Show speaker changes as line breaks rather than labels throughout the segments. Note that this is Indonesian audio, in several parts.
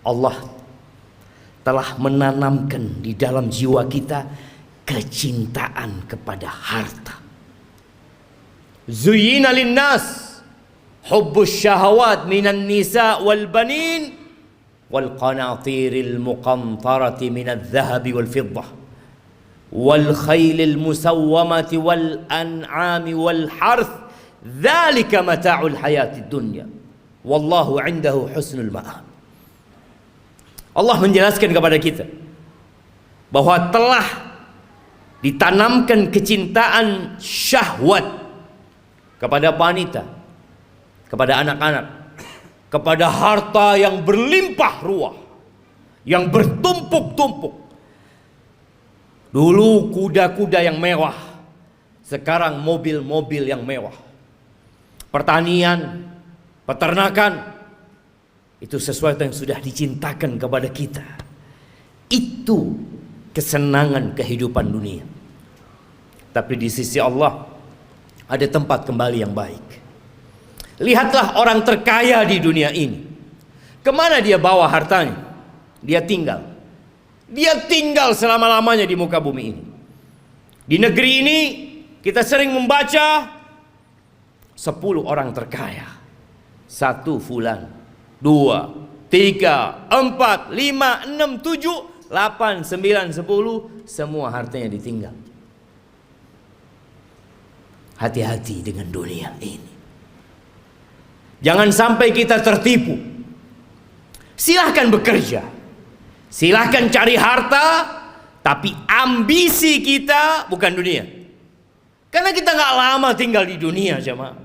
Allah telah menanamkan di dalam jiwa kita kecintaan kepada harta. Zuyyina linnas hubbus syahawat minan nisa wal banin wal qanatiril muqantarati minadh dhahabi wal fiddah wal khailil musawwamati wal an'ami wal harth dzalika mata'ul hayatid dunya wallahu 'indahu husnul ma'ab. Allah menjelaskan kepada kita bahwa telah ditanamkan kecintaan syahwat kepada wanita, kepada anak-anak, kepada harta yang berlimpah ruah, yang bertumpuk-tumpuk. Dulu kuda-kuda yang mewah, sekarang mobil-mobil yang mewah. Pertanian, peternakan, itu sesuatu yang sudah dicintakan kepada kita. Itu kesenangan kehidupan dunia. Tapi di sisi Allah ada tempat kembali yang baik. Lihatlah orang terkaya di dunia ini. Kemana dia bawa hartanya? Dia tinggal. Dia tinggal selama-lamanya di muka bumi ini. Di negeri ini kita sering membaca 10 orang terkaya. 1 fulan, 2, 3, 4, 5, 6, 7, 8, 9, 10. Semua hartanya ditinggal. Hati-hati dengan dunia ini. Jangan sampai kita tertipu. Silahkan bekerja, silahkan cari harta, tapi ambisi kita bukan dunia. Karena kita gak lama tinggal di dunia, jemaah.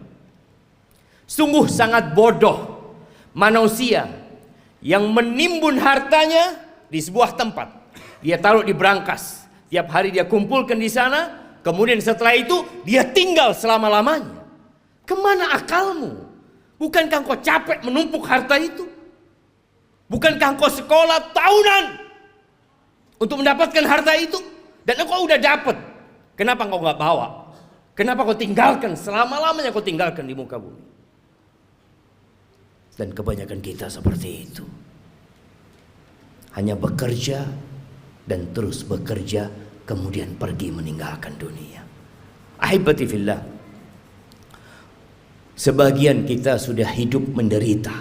Sungguh sangat bodoh manusia yang menimbun hartanya di sebuah tempat. Dia taruh di brankas, tiap hari dia kumpulkan di sana. Kemudian setelah itu dia tinggal selama-lamanya. Kemana akalmu? Bukankah kau capek menumpuk harta itu? Bukankah kau sekolah tahunan untuk mendapatkan harta itu? Dan kau udah dapat. Kenapa kau nggak bawa? Kenapa kau tinggalkan selama-lamanya kau tinggalkan di muka bumi? Dan kebanyakan kita seperti itu. Hanya bekerja dan terus bekerja, kemudian pergi meninggalkan dunia. Ahibati fillah, sebagian kita sudah hidup menderita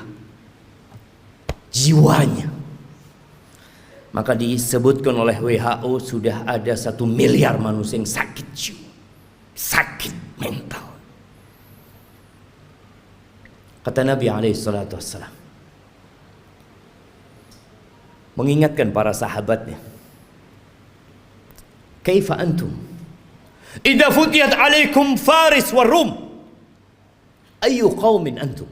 jiwanya. Maka disebutkan oleh WHO sudah ada 1 miliar manusia yang sakit jiwa, sakit mental. Kata Nabi SAW mengingatkan para sahabatnya, kaifa antum idza futiyat alaikum faris war rum ayu qaumin antum.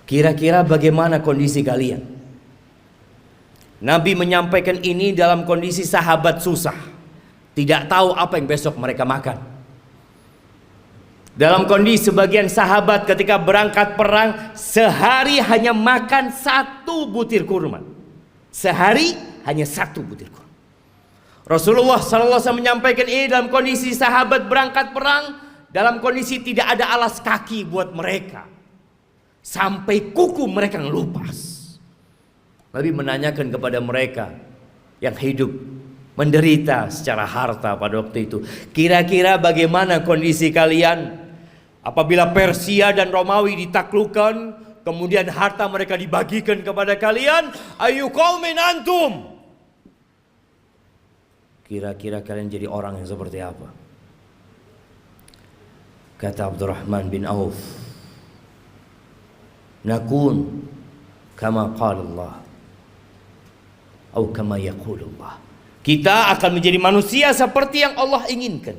Kira-kira bagaimana kondisi kalian? Nabi menyampaikan ini dalam kondisi sahabat susah, tidak tahu apa yang besok mereka makan. Dalam kondisi sebagian sahabat ketika berangkat perang sehari hanya makan 1 butir kurma. Sehari hanya 1 butir kurma. Rasulullah SAW menyampaikan ini dalam kondisi sahabat berangkat perang, dalam kondisi tidak ada alas kaki buat mereka, sampai kuku mereka ngelupas. Nabi menanyakan kepada mereka yang hidup menderita secara harta pada waktu itu, kira-kira bagaimana kondisi kalian apabila Persia dan Romawi ditaklukkan, kemudian harta mereka dibagikan kepada kalian? Ayu qaumin antum. Kira-kira kalian jadi orang yang seperti apa? Kata Abdurrahman bin Auf, nakun kama qala Allah atau kama yaqulullah. Kita akan menjadi manusia seperti yang Allah inginkan,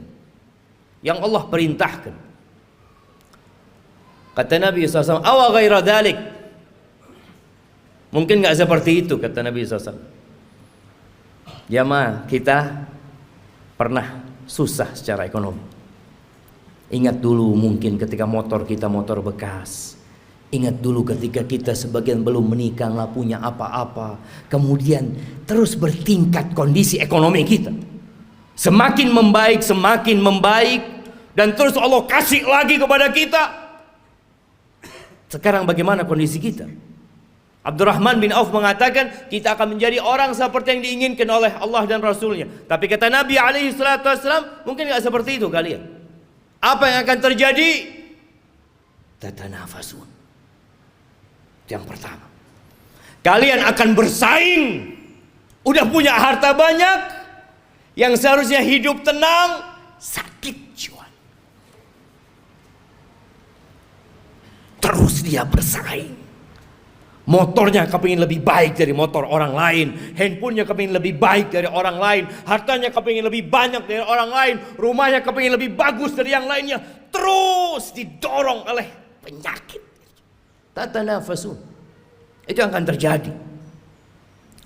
yang Allah perintahkan. Kata Nabi SAW, awa ghaira dhalik, mungkin gak seperti itu, kata Nabi SAW. Jamaah, kita pernah susah secara ekonomi. Ingat dulu mungkin ketika motor kita motor bekas. Ingat dulu ketika kita sebagian belum menikah, nggak punya apa-apa. Kemudian terus bertingkat kondisi ekonomi kita. Semakin membaik. Dan terus Allah kasih lagi kepada kita. Sekarang bagaimana kondisi kita? Abdurrahman bin Auf mengatakan kita akan menjadi orang seperti yang diinginkan oleh Allah dan Rasulnya. Tapi kata Nabi alaihi salatu wassalam, mungkin gak seperti itu kalian. Apa yang akan terjadi? Tatanafasun. Yang pertama, kalian akan bersaing. Udah punya harta banyak, yang seharusnya hidup tenang, sakit jiwa. Terus dia bersaing. Motornya kepingin lebih baik dari motor orang lain, handphonenya kepingin lebih baik dari orang lain, hartanya kepingin lebih banyak dari orang lain, rumahnya kepingin lebih bagus dari yang lainnya. Terus didorong oleh penyakit. Tatanafasun. Itu yang akan terjadi.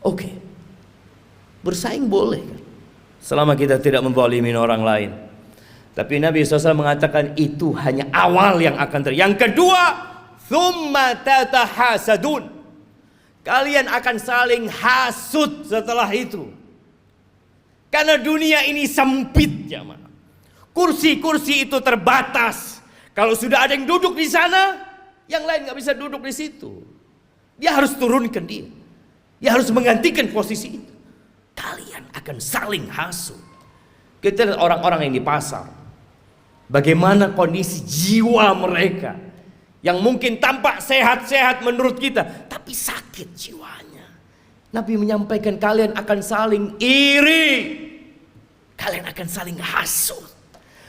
Oke. Bersaing boleh kan? Selama kita tidak menzalimi orang lain. Tapi Nabi SAW mengatakan itu hanya awal yang akan terjadi. Yang kedua, thumma tatahasadun. Kalian akan saling hasud setelah itu. Karena dunia ini sempit, jamaah. Kursi-kursi itu terbatas. Kalau sudah ada yang duduk di sana, yang lain nggak bisa duduk di situ. Dia harus turunkan dia. Dia harus menggantikan posisi itu. Kalian akan saling hasud. Kita lihat orang-orang yang di pasar. Bagaimana kondisi jiwa mereka. Yang mungkin tampak sehat-sehat menurut kita, tapi sakit jiwanya. Nabi menyampaikan kalian akan saling iri. Kalian akan saling hasud.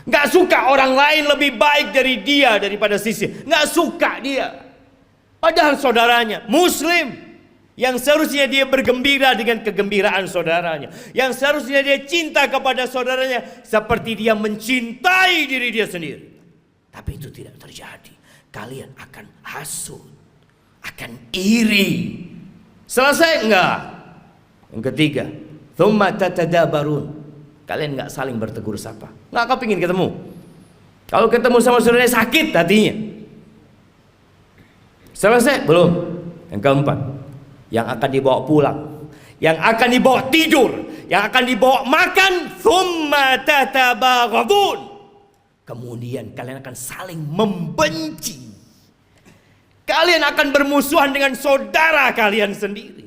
Gak suka orang lain lebih baik dari dia daripada sisi. Gak suka dia. Padahal saudaranya Muslim, yang seharusnya dia bergembira dengan kegembiraan saudaranya, yang seharusnya dia cinta kepada saudaranya seperti dia mencintai diri dia sendiri. Tapi itu tidak terjadi. Kalian akan hasud, akan iri. Selesai enggak? Yang ketiga, thumma tatadabarun. Kalian enggak saling bertegur sapa. Enggak kepingin ketemu. Kalau ketemu sama saudaranya sakit hatinya. Selesai? Belum. Yang keempat, yang akan dibawa pulang, yang akan dibawa tidur, yang akan dibawa makan, thumma tatabaghadun. Kemudian kalian akan saling membenci. Kalian akan bermusuhan dengan saudara kalian sendiri.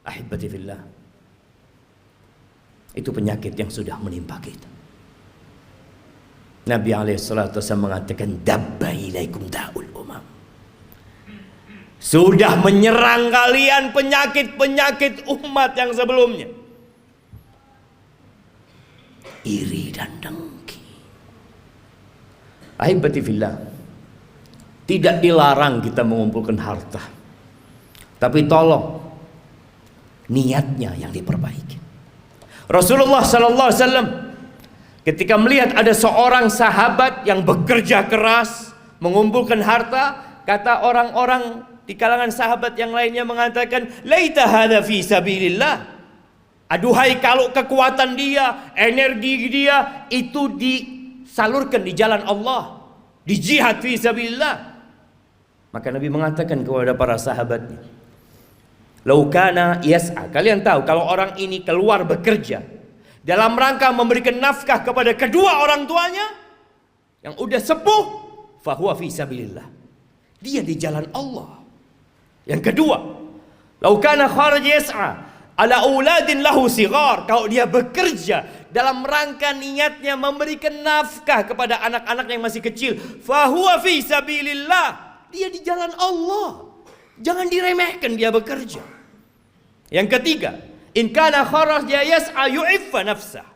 Ahibati fillah. Itu penyakit yang sudah menimpa kita. Nabi alaihissalatu wassalam mengatakan, dabba ilaikum da'ul umam. Sudah menyerang kalian penyakit-penyakit umat yang sebelumnya. Iri dan dengki. Ahibati fillah, tidak dilarang kita mengumpulkan harta, tapi tolong niatnya yang diperbaiki. Rasulullah sallallahu alaihi wasallam ketika melihat ada seorang sahabat yang bekerja keras mengumpulkan harta, kata orang-orang di kalangan sahabat yang lainnya mengatakan, laita hadza fi sabilillah. Aduhai kalau kekuatan dia, energi dia itu disalurkan di jalan Allah, di jihad fi sabilillah. Maka Nabi mengatakan kepada para sahabatnya, lau kana yas'a. Kalian tahu kalau orang ini keluar bekerja dalam rangka memberikan nafkah kepada kedua orang tuanya yang udah sepuh, fahuwa fi sabilillah. Dia di jalan Allah. Yang kedua, lau kana kharaj yas'a ala auladin lahu sigar. Kalau dia bekerja dalam rangka niatnya memberikan nafkah kepada anak-anak yang masih kecil, fahuwa fi sabilillah. Dia di jalan Allah. Jangan diremehkan dia bekerja. Yang ketiga, in kana kharaja yas'a yu'iffa nafsah.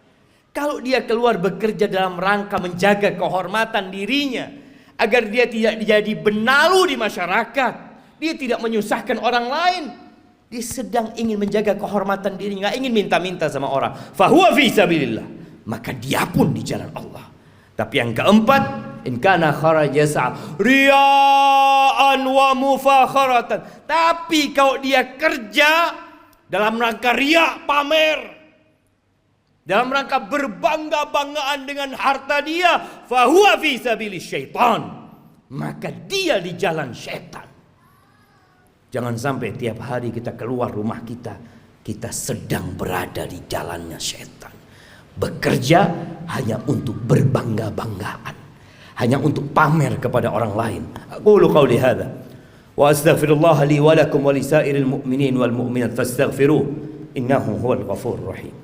Kalau dia keluar bekerja dalam rangka menjaga kehormatan dirinya, agar dia tidak jadi benalu di masyarakat, dia tidak menyusahkan orang lain, dia sedang ingin menjaga kehormatan dirinya, nggak ingin minta-minta sama orang, fahuwa fi sabilillah, maka dia pun di jalan Allah. Tapi yang keempat, in kana kharaja riya'an wa mufakharatan. Tapi kalau dia kerja dalam rangka riya, pamer, dalam rangka berbangga-banggaan dengan harta dia, fahuwa fi sabilis syaitan, maka dia di jalan syaitan. Jangan sampai tiap hari kita keluar rumah kita sedang berada di jalannya syaitan. Bekerja hanya untuk berbangga-banggaan, hanya untuk pamer kepada orang lain. Aqulu qauli hadza Wa astaghfirullah li wa lakum wa lisairil mu'minin wal mu'minat fastaghfiruh innahu huwal ghafurur rahim.